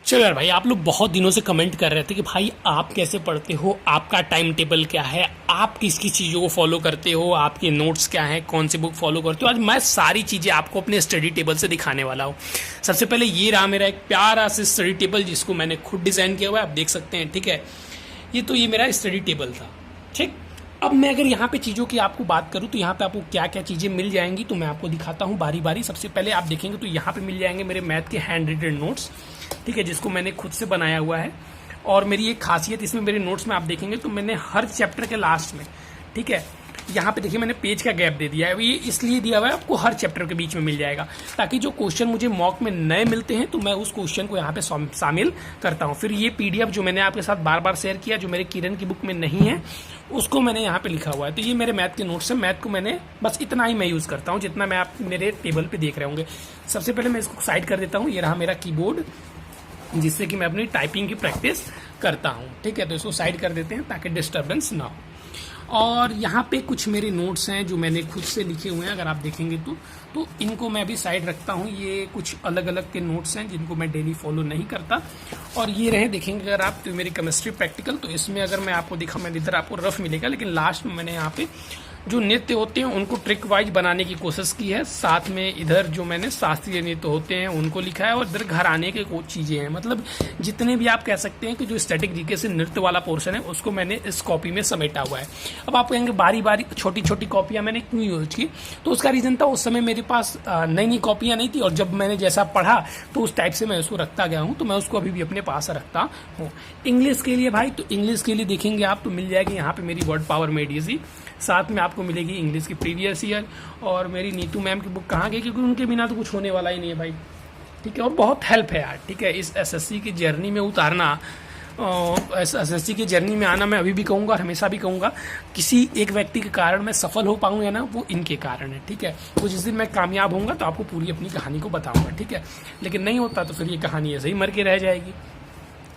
चलो यार भाई, आप लोग बहुत दिनों से कमेंट कर रहे थे कि भाई आप कैसे पढ़ते हो, आपका टाइम टेबल क्या है, आप किस किस चीज़ों को फॉलो करते हो, आपके नोट्स क्या हैं, कौन सी बुक फॉलो करते हो। आज मैं सारी चीज़ें आपको अपने स्टडी टेबल से दिखाने वाला हूँ। सबसे पहले ये रहा मेरा एक प्यारा सा स्टडी टेबल जिसको मैंने खुद डिज़ाइन किया हुआ है, आप देख सकते हैं। ठीक है, ये मेरा स्टडी टेबल था। ठीक, अब मैं अगर यहाँ पे चीज़ों की आपको बात करूँ तो यहाँ पे आपको क्या क्या चीज़ें मिल जाएंगी तो मैं आपको दिखाता हूँ बारी बारी। सबसे पहले आप देखेंगे तो यहाँ पे मिल जाएंगे मेरे मैथ के हैंड रिटन नोट्स। ठीक है, जिसको मैंने खुद से बनाया हुआ है। और मेरी एक खासियत इसमें मेरे नोट्स में आप देखेंगे तो मैंने हर चैप्टर के लास्ट में, ठीक है, यहाँ पे देखिए मैंने पेज का गैप दे दिया है। ये इसलिए दिया हुआ है, आपको हर चैप्टर के बीच में मिल जाएगा ताकि जो क्वेश्चन मुझे मॉक में नए मिलते हैं तो मैं उस क्वेश्चन को यहाँ पे शामिल करता हूँ। फिर ये पीडीएफ जो मैंने आपके साथ बार बार शेयर किया, जो मेरे किरण की बुक में नहीं है, उसको मैंने यहाँ पे लिखा हुआ है। तो ये मेरे मैथ के नोट्स हैं। मैथ को मैंने बस इतना ही मैं यूज़ करता हूँ जितना मैं आप मेरे टेबल पे देख रहे होंगे। सबसे पहले मैं इसको साइड कर देता हूँ। ये रहा मेरा कीबोर्ड जिससे कि मैं अपनी टाइपिंग की प्रैक्टिस करता हूँ। ठीक है, तो इसको साइड कर देते हैं ताकि डिस्टर्बेंस ना हो। और यहाँ पे कुछ मेरे नोट्स हैं जो मैंने खुद से लिखे हुए हैं, अगर आप देखेंगे तो इनको मैं भी साइड रखता हूँ। ये कुछ अलग अलग के नोट्स हैं जिनको मैं डेली फॉलो नहीं करता। और ये रहे, देखेंगे अगर आप तो मेरी केमिस्ट्री प्रैक्टिकल, तो इसमें अगर मैं आपको दिखा, मैं इधर आपको रफ मिलेगा, लेकिन लास्ट में मैंने यहाँ पे जो नृत्य होते हैं उनको ट्रिक वाइज बनाने की कोशिश की है। साथ में इधर जो मैंने शास्त्रीय नृत्य होते हैं उनको लिखा है, और इधर घर आने के कुछ चीज़ें हैं। मतलब जितने भी आप कह सकते हैं कि जो स्टैटिक जीके से नृत्य वाला पोर्शन है उसको मैंने इस कॉपी में समेटा हुआ है। अब आप कहेंगे बारी बारी छोटी छोटी कॉपियाँ मैंने क्यों यूज की, तो उसका रीज़न था उस समय मेरे पास नई नई कॉपियाँ नहीं थी, और जब मैंने जैसा पढ़ा तो उस टाइप से मैं उसको रखता गया हूँ। तो मैं उसको अभी भी अपने पास रखता हूँ। इंग्लिश के लिए भाई, तो इंग्लिश के लिए देखेंगे आप तो मिल जाएगी यहाँ पे मेरी वर्ड पावर मेडियसी, साथ में आपको मिलेगी इंग्लिश की प्रीवियस ईयर। और मेरी नीतू मैम की बुक कहाँ गई, क्योंकि उनके बिना तो कुछ होने वाला ही नहीं है भाई। ठीक है, और बहुत हेल्प है यार। ठीक है, इस एसएससी की जर्नी में उतारना, एसएससी की जर्नी में आना, मैं अभी भी कहूँगा और हमेशा भी कहूँगा, किसी एक व्यक्ति के कारण मैं सफल हो पाऊंगा ना, वो इनके कारण है। ठीक है, तो जिस दिन मैं कामयाब होऊंगा तो आपको पूरी अपनी कहानी को बताऊंगा। ठीक है, लेकिन नहीं होता तो फिर ये कहानी ऐसे ही मर के रह जाएगी।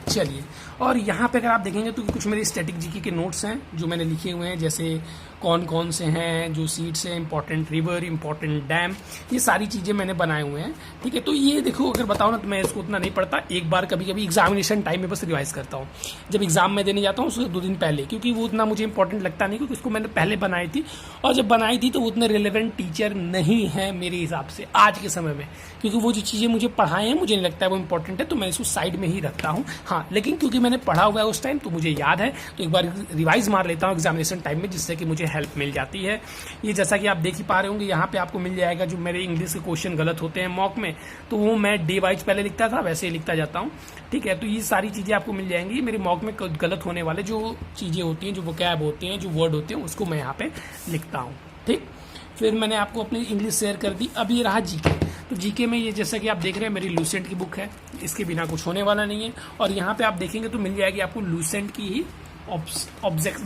चलिए, और यहाँ पे अगर आप देखेंगे तो कुछ मेरे स्टैटिक जीके के नोट्स हैं जो मैंने लिखे हुए हैं, जैसे कौन कौन से हैं जो सीट्स हैं, इंपॉर्टेंट रिवर, इंपॉर्टेंट डैम, ये सारी चीज़ें मैंने बनाए हुए हैं। ठीक है, तो ये देखो, अगर बताओ ना तो मैं इसको उतना नहीं पढ़ता। एक बार कभी कभी एग्जामिनेशन टाइम में बस रिवाइज करता हूँ, जब एग्जाम में देने जाता हूँ उससे 2 दिन पहले, क्योंकि वो उतना मुझे इंपॉर्टेंट लगता नहीं, क्योंकि उसको मैंने पहले बनाई थी, और जब बनाई थी तो वो उतने रिलेवेंट टीचर नहीं है मेरे हिसाब से आज के समय में, क्योंकि वो जो चीज़ें मुझे पढ़ाए हैं मुझे नहीं लगता है वो इंपॉर्टेंट है, तो मैं इसको साइड में ही रखता हूँ। हाँ, लेकिन क्योंकि मैंने पढ़ा हुआ है उस टाइम तो मुझे याद है, तो एक बार रिवाइज मार लेता हूँ एग्जामिनेशन टाइम में, जिससे कि मुझे हेल्प मिल जाती है। ये जैसा कि आप देख ही पा रहे होंगे, यहाँ पे आपको मिल जाएगा जो मेरे इंग्लिश के क्वेश्चन गलत होते हैं मॉक में, तो वो मैं डे वाइज पहले लिखता था, वैसे ही लिखता जाता हूँ। ठीक है, तो ये सारी चीज़ें आपको मिल जाएंगी। मेरे मॉक में गलत होने वाले जो चीज़ें होती हैं, जो वोकैब होते हैं, जो वर्ड होते हैं, उसको मैं यहाँ पे लिखता हूँ। ठीक, फिर मैंने आपको अपनी इंग्लिश शेयर कर दी। अब ये रहा जीके। तो जीके में ये जैसा कि आप देख रहे हैं मेरी लूसेंट की बुक है, इसके बिना कुछ होने वाला नहीं है। और यहाँ पे आप देखेंगे तो मिल जाएगी आपको लूसेंट की ही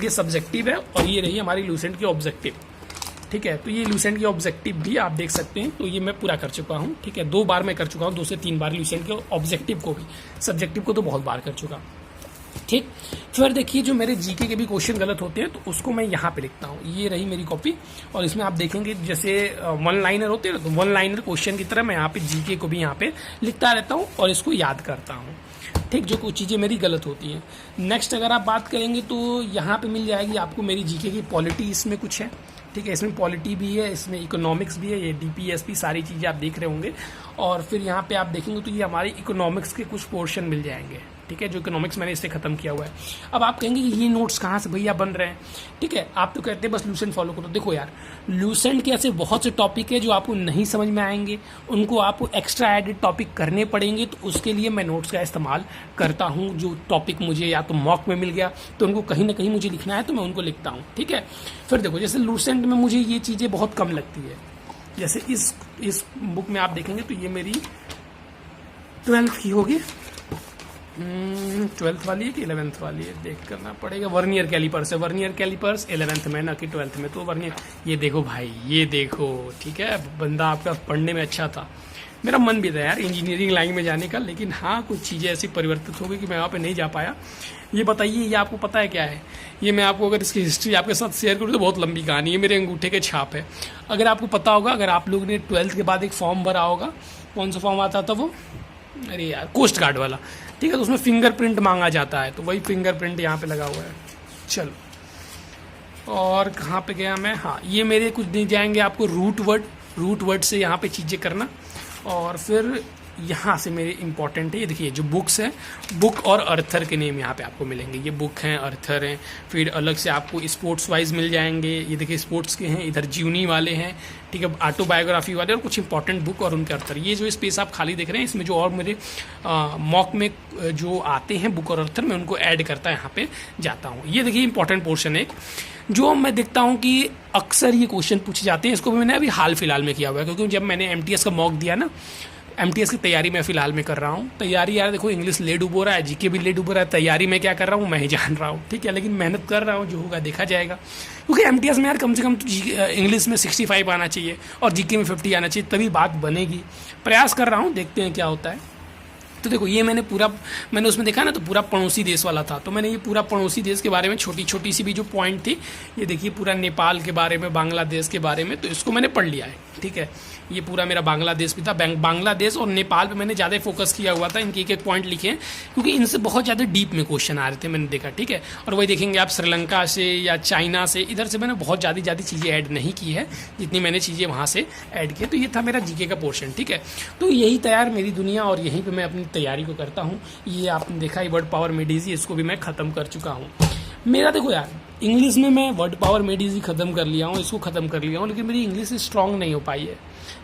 ये सब्जेक्टिव है, और ये रही हमारी लूसेंट की ऑब्जेक्टिव। ठीक है, तो ये लूसेंट की ऑब्जेक्टिव भी आप देख सकते हैं, तो ये मैं पूरा कर चुका हूँ। ठीक है, 2 बार मैं कर चुका हूँ, 2 से 3 बार लूसेंट के ऑब्जेक्टिव को भी, सब्जेक्टिव को तो बहुत बार कर चुका। ठीक, फिर देखिए जो मेरे जीके के भी क्वेश्चन गलत होते हैं तो उसको मैं यहाँ पे लिखता हूँ। ये रही मेरी कॉपी, और इसमें आप देखेंगे जैसे 1 लाइनर होते हैं, तो 1 लाइनर क्वेश्चन की तरह मैं यहाँ पे जीके को भी यहाँ पे लिखता रहता हूँ और इसको याद करता हूँ। ठीक, जो कुछ चीज़ें मेरी गलत होती हैं। नेक्स्ट अगर आप बात करेंगे तो यहाँ पे मिल जाएगी आपको मेरी जीके की पॉलिटी, इसमें कुछ है। ठीक है, इसमें पॉलिटी भी है, इसमें इकोनॉमिक्स भी है, ये डीपीएसपी सारी चीज़ें आप देख रहे होंगे। और फिर यहाँ पे आप देखेंगे तो ये हमारे इकोनॉमिक्स के कुछ पोर्शन मिल जाएंगे। ठीक है, जो इकोनॉमिक्स मैंने इससे खत्म किया हुआ है। अब आप कहेंगे कि ये नोट्स कहाँ से भैया बन रहे हैं। ठीक है, आप तो कहते हैं बस लूसेंट फॉलो करो। देखो यार, लूसेंट के ऐसे बहुत से टॉपिक है जो आपको नहीं समझ में आएंगे, उनको आपको एक्स्ट्रा एडेड टॉपिक करने पड़ेंगे, तो उसके लिए मैं नोट्स का इस्तेमाल करता हूँ। जो टॉपिक मुझे या तो मॉक में मिल गया तो उनको कहीं ना कहीं मुझे लिखना है तो मैं उनको लिखता हूँ। ठीक है, फिर देखो जैसे लूसेंट में मुझे ये चीज़ें बहुत कम लगती है, जैसे इस बुक में आप देखेंगे तो ये मेरी 12th की होगी, 12th वाली है कि 11th वाली है, देख करना पड़ेगा। वर्नियर कैलिपर्स है, वर्नियर कैलिपर्स 11th में ना कि 12th में, तो वर्नियर। ये देखो भाई, ये देखो। ठीक है, बंदा आपका पढ़ने में अच्छा था, मेरा मन भी था यार इंजीनियरिंग लाइन में जाने का, लेकिन हाँ कुछ चीज़ें ऐसी परिवर्तित हो गई कि मैं वहाँ पे नहीं जा पाया। ये बताइए, ये आपको पता है क्या है? ये मैं आपको अगर इसकी हिस्ट्री आपके साथ शेयर करूँ तो बहुत लंबी कहानी है, मेरे अंगूठे के छाप है। अगर आपको पता होगा, अगर आप लोग ने 12th के बाद एक फॉर्म भरा होगा, कौन सा फॉर्म आता था वो, अरे यार कोस्ट गार्ड वाला, ठीक है। तो उसमें फिंगरप्रिंट मांगा जाता है, तो वही फिंगरप्रिंट यहाँ पे लगा हुआ है। चलो, और कहाँ पे गया मैं, हाँ ये मेरे कुछ दे जाएंगे आपको रूट वर्ड से यहाँ पे चीज़ें करना। और फिर यहाँ से मेरे इंपॉर्टेंट है, ये देखिए जो बुक्स हैं, बुक और अर्थर के नेम यहाँ पे आपको मिलेंगे। ये बुक हैं, अर्थर हैं। फिर अलग से आपको स्पोर्ट्स वाइज मिल जाएंगे, ये देखिए स्पोर्ट्स के हैं, इधर जीवनी वाले हैं, ठीक है, ऑटोबायोग्राफी वाले, और कुछ इंपॉर्टेंट बुक और उनके अर्थर। ये जो स्पेस आप खाली देख रहे हैं, इसमें जो और मेरे मॉक में जो आते हैं बुक और अर्थर, मैं उनको ऐड करता यहाँ पे जाता हूँ। ये देखिए इंपॉर्टेंट पोर्शन है जो मैं देखता हूँ कि अक्सर ये क्वेश्चन पूछे जाते हैं। इसको भी मैंने अभी हाल फिलहाल में किया हुआ है, क्योंकि जब मैंने MTS का मॉक दिया ना, MTS की तैयारी मैं फिलहाल में कर रहा हूँ। तैयारी यार देखो, इंग्लिश ले डूबो रहा है, GK भी ले डूबो रहा है, तैयारी में क्या कर रहा हूँ मैं ही जान रहा हूँ, ठीक है। लेकिन मेहनत कर रहा हूँ, जो होगा देखा जाएगा। क्योंकि MTS में यार कम से कम इंग्लिश में 65 आना चाहिए और GK में 50 आना चाहिए, तभी बात बनेगी। प्रयास कर रहा हूँ, देखते हैं क्या होता है। तो देखो ये मैंने उसमें देखा ना, तो पूरा पड़ोसी देश वाला था, तो मैंने ये पूरा पड़ोसी देश के बारे में छोटी छोटी सी भी जो पॉइंट थी, ये देखिए पूरा नेपाल के बारे में, बांग्लादेश के बारे में, तो इसको मैंने पढ़ लिया है, ठीक है। ये पूरा मेरा बांग्लादेश भी था, बांग्लादेश और नेपाल पे मैंने ज़्यादा फोकस किया हुआ था, इनके एक पॉइंट लिखे हैं, क्योंकि इनसे बहुत ज़्यादा डीप में क्वेश्चन आ रहे थे, मैंने देखा, ठीक है। और वही देखेंगे आप श्रीलंका से या चाइना से, इधर से मैंने बहुत ज़्यादा चीज़ें ऐड नहीं की है, जितनी मैंने चीज़ें वहाँ से ऐड की है। तो ये था मेरा GK का पोर्शन, ठीक है। तो यही तैयार मेरी दुनिया, और यहीं पर मैं अपनी तैयारी को करता हूँ। ये आपने देखा ही वर्ड पावर मेड इजी, इसको भी मैं ख़त्म कर चुका हूँ। मेरा देखो यार, इंग्लिश में मैं वर्ड पावर मेड इजी ख़त्म कर लिया हूँ, इसको ख़त्म कर लिया हूँ, लेकिन मेरी इंग्लिश स्ट्रांग नहीं हो पाई है,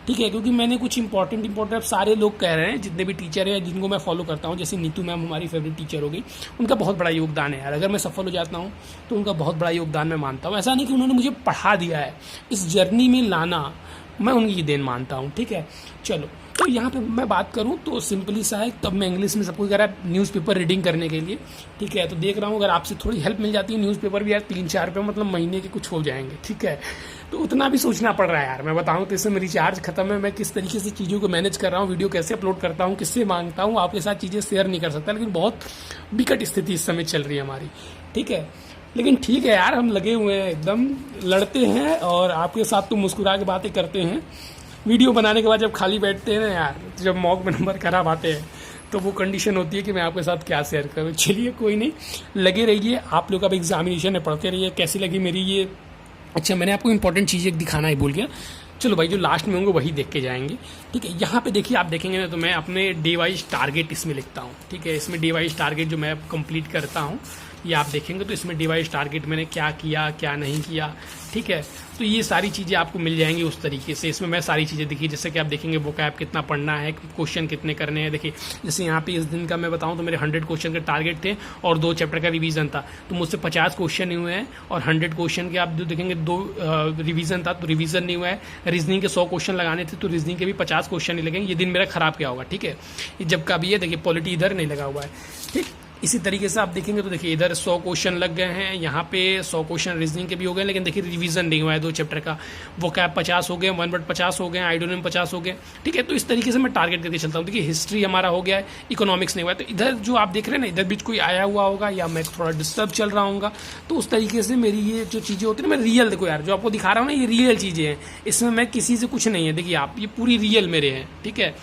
ठीक है। क्योंकि मैंने कुछ इंपॉर्टेंट सारे लोग कह रहे हैं, जितने भी टीचर हैं जिनको मैं फॉलो करता हूँ, जैसे नीतू मैम हमारी फेवरेट टीचर हो गई, उनका बहुत बड़ा योगदान है यार। अगर मैं सफल हो जाता हूँ तो उनका बहुत बड़ा योगदान मैं मानता हूँ। ऐसा नहीं कि उन्होंने मुझे पढ़ा दिया है, इस जर्नी में लाना मैं उनकी देन मानता हूँ, ठीक है। चलो, तो यहाँ पे मैं बात करूँ तो सिंपली सा है, तब मैं इंग्लिश में सबको कह रहा है न्यूज़पेपर रीडिंग करने के लिए, ठीक है। तो देख रहा हूँ अगर आपसे थोड़ी हेल्प मिल जाती है, न्यूज़पेपर भी यार 3-4 रुपये मतलब महीने के कुछ हो जाएंगे, ठीक है। तो उतना भी सोचना पड़ रहा है यार, मैं बताऊँ तो इससे मेरी रिचार्ज खत्म है, मैं किस तरीके से चीज़ों को मैनेज कर रहा हूँ, वीडियो कैसे अपलोड करता हूँ, किससे मांगता हूँ, आपके साथ चीज़ें शेयर नहीं कर सकता। लेकिन बहुत विकट स्थिति इस समय चल रही है हमारी, ठीक है। लेकिन ठीक है यार, हम लगे हुए हैं, एकदम लड़ते हैं, और आपके साथ तो मुस्कुरा के बातें करते हैं। वीडियो बनाने के बाद जब खाली बैठते हैं ना यार, जब मॉक में नंबर खराब आते हैं, तो वो कंडीशन होती है कि मैं आपके साथ क्या शेयर करूँ। चलिए कोई नहीं, लगे रहिए, आप लोग अब एग्जामिनेशन है, पढ़ते रहिए। कैसी लगी मेरी ये, अच्छा मैंने आपको इंपॉर्टेंट चीज़ एक दिखाना ही भूल गया। चलो भाई, जो लास्ट में होंगे वही देख के जाएंगे, ठीक है। यहाँ पे देखिए, आप देखेंगे ना, तो मैं अपने डे वाइज टारगेट इसमें लिखता हूँ, ठीक है। इसमें डे वाइज टारगेट जो मैं कंप्लीट करता हूँ, ये आप देखेंगे तो इसमें डिवाइस टारगेट मैंने क्या किया क्या नहीं किया, ठीक है। तो ये सारी चीज़ें आपको मिल जाएंगी उस तरीके से। इसमें मैं सारी चीज़ें देखिए, जैसे कि आप देखेंगे वोकैब कितना पढ़ना है, क्वेश्चन कितने करने हैं। देखिए जैसे यहाँ पे इस दिन का मैं बताऊँ तो मेरे 100 क्वेश्चन के टारगेट थे और 2 चैप्टर का रिवीजन था, तो मुझसे 50 क्वेश्चन नहीं हुए हैं। और 100 क्वेश्चन के आप जो देखेंगे 2 रिवीजन था तो रिवीजन नहीं हुआ है। रीजनिंग के 100 क्वेश्चन लगाने थे तो रीजनिंग के भी 50 क्वेश्चन नहीं लगेंगे। ये दिन मेरा खराब क्या होगा, ठीक है। जब का भी है देखिए, पॉलिटी इधर नहीं लगा हुआ है, ठीक। इसी तरीके से आप देखेंगे तो देखिए इधर 100 क्वेश्चन लग गए हैं, यहाँ पे 100 क्वेश्चन रीजनिंग के भी हो गए, लेकिन देखिए रिवीजन नहीं हुआ है 2 चैप्टर का। वो कैप 50 हो गए, 1 वर्ड 50 हो गए, आइडोनियम 50 हो गए, ठीक है। तो इस तरीके से मैं टारगेट करके चलता हूँ। देखिए हिस्ट्री हमारा हो गया है, इकोनॉमिक्स नहीं हुआ है। तो इधर जो आप देख रहे हैं ना, इधर बीच कोई आया हुआ होगा या मैं थोड़ा डिस्टर्ब चल रहा हूँ, तो उस तरीके से मेरी ये जो चीज़ें होती है ना, मैं रियल, देखो यार जो आपको दिखा रहा हूँ ना, ये रियल चीज़ें हैं, इसमें मैं किसी से कुछ नहीं है। देखिए आप, ये पूरी रियल मेरे हैं, ठीक है।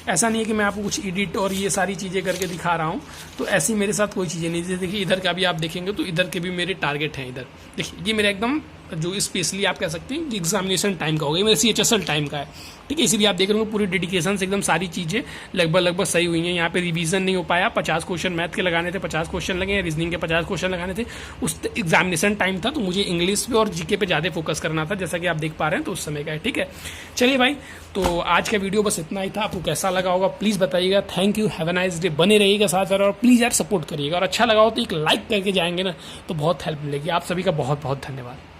ऐसा नहीं है कि मैं आपको कुछ एडिट और ये सारी चीज़ें करके दिखा रहा हूँ, तो ऐसी मेरे साथ कोई चीज़ें नहीं। जैसे देखिए इधर का भी आप देखेंगे तो इधर के भी मेरे टारगेट हैं। इधर देखिए ये मेरा एकदम जो स्पेशली आप कह सकते हैं एग्जामिनेशन टाइम का होगा, मेरे CHSL टाइम का है, ठीक है। इसीलिए आप देख रहे होंगे पूरी डेडिकेशन से एकदम सारी चीज़ें लगभग सही हुई हैं। यहाँ पे रिवीजन नहीं हो पाया, 50 क्वेश्चन मैथ के लगाने थे, 50 क्वेश्चन लगे हैं, रीजनिंग के 50 क्वेश्चन लगाने थे। उस एग्जामिनेशन टाइम था तो मुझे इंग्लिश पे और GK पे ज़्यादा फोकस करना था, जैसा कि आप देख पा रहे हैं, तो उस समय का है, ठीक है। चलिए भाई, तो आज का वीडियो बस इतना ही था। आपको कैसा लगा होगा प्लीज़ बताइएगा। Thank you, have a nice day. बने रहिएगा साथ और प्लीज़ यार सपोर्ट करिएगा, और अच्छा लगा हो तो एक लाइक करके जाएंगे ना, तो बहुत हेल्प मिलेगी। आप सभी का बहुत बहुत धन्यवाद।